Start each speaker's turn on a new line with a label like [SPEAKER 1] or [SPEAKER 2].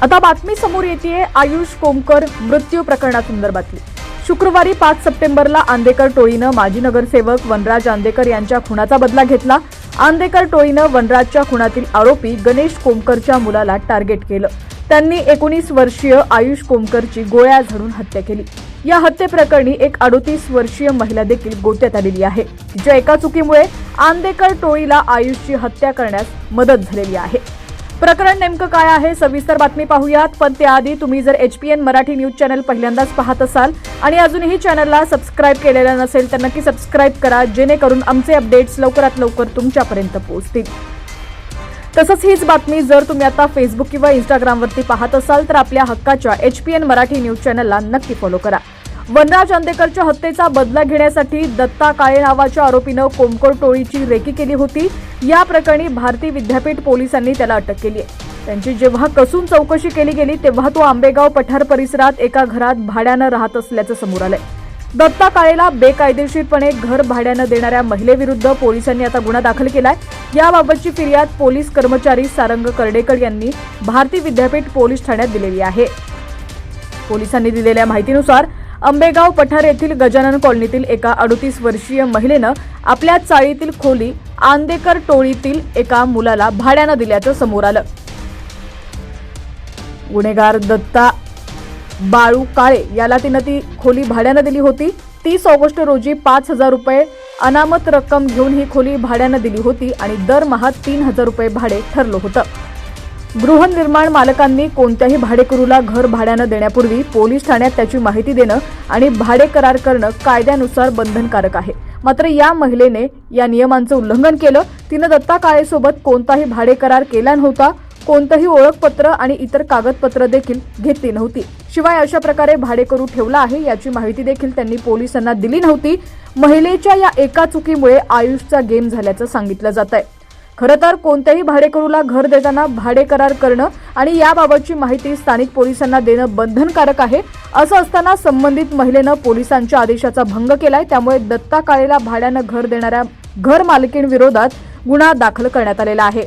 [SPEAKER 1] आता बातमी समोर येतेय आयुष कोमकर मृत्यू प्रकरणासंदर्भातली। शुक्रवारी 5 सप्टेंबरला आंदेकर टोळीनं माजी नगरसेवक वनराज आंदेकर यांच्या खुनाचा बदला घेतला। आंदेकर टोळीनं वनराजच्या खुनातील आरोपी गणेश कोमकरच्या मुलाला टार्गेट केलं। त्यांनी 19 वर्षीय आयुष कोमकरची गोळ्या झाडून हत्या केली। या हत्येप्रकरणी एक 38 वर्षीय महिला देखील गोत्यात आलेली आहे। तिच्या एका चुकीमुळे आंदेकर टोळीला आयुषची हत्या करण्यास मदत झालेली आहे। प्रकरण नेमकं काय आहे सविस्तर बातमी पाहूयात, पण त्याआधी तुम्ही जर HPN मराठी न्यूज चॅनल पहिल्यांदाच पाहत असाल आणि अजूनही चॅनलला सबस्क्राइब केलेलं नसेल तर नक्की सबस्क्राइब करा, जेणेकरून आमचे अपडेट्स लवकरात लवकर तुमच्यापर्यंत पोहोचतील। तसंच हीच बातमी जर तुम्ही आता फेसबुक किंवा इंस्टाग्रामवरती पाहत असाल तर आपल्या हक्काच्या HPN मराठी न्यूज चॅनलला नक्की फॉलो करा। वनराज आंदेकरच्या हत्येचा बदला घेण्यासाठी दत्ता काळे नावाच्या आरोपीनं कोमकर टोळीची रेकी केली होती। या प्रकरणी भारती विद्यापीठ पोलिसांनी त्याला अटक केली आहे। त्यांची जेव्हा कसून चौकशी केली गेली तेव्हा तो आंबेगाव पठार परिसरात एका घरात भाड्यानं राहत असल्याचं समोर आलंय। दत्ता काळेला बेकायदेशीरपणे घर भाड्यानं देणाऱ्या महिलेविरुद्ध पोलिसांनी आता गुन्हा दाखल केलाय। याबाबतची फिर्याद पोलीस कर्मचारी सारंग कर्डेकर यांनी भारती विद्यापीठ पोलीस ठाण्यात दिलेली आहे। पोलिसांनी दिलेल्या माहितीनुसार आंबेगाव पठार येथील गजानन कॉलनीतील एका 38 वर्षीय महिलेनं आपल्या चाळीतील खोली आंदेकर टोळीतील एका मुलाला भाड्यानं दिल्याचं समोर आलं। गुन्हेगार दत्ता बाळू काळे याला तिनं ती खोली भाड्यानं दिली होती। 30 ऑगस्ट रोजी 5,000 रुपये अनामत रक्कम घेऊन ही खोली भाड्यानं दिली होती आणि दरमहा 3,000 रुपये भाडे ठरलं होतं। गृहनिर्माण मालकांनी कोणत्याही भाडेकरूला घर भाड्यानं देण्यापूर्वी पोलीस ठाण्यात त्याची माहिती देणं आणि भाडे करार करणं कायद्यानुसार बंधनकारक आहे। मात्र या महिलेने या नियमांचं उल्लंघन केलं। तिनं दत्ता काळेसोबत कोणताही भाडे करार केला नव्हता, कोणतंही ओळखपत्र आणि इतर कागदपत्र देखील घेतली नव्हती। शिवाय अशा प्रकारे भाडेकरू ठेवला आहे याची माहिती देखील त्यांनी पोलिसांना दिली नव्हती। महिलेच्या या एका चुकीमुळे आयुषचा गेम झाल्याचं सांगितलं जातंय। खरं तर कोणत्याही भाडेकरूला घर देताना भाडे करार करणं आणि याबाबतची माहिती स्थानिक पोलिसांना देणं बंधनकारक आहे। असं असताना संबंधित महिलेनं पोलिसांच्या आदेशाचा भंग केलाय। त्यामुळे दत्ता काळेला भाड्यानं घर देणाऱ्या घर मालकींविरोधात गुन्हा दाखल करण्यात आलेला आहे।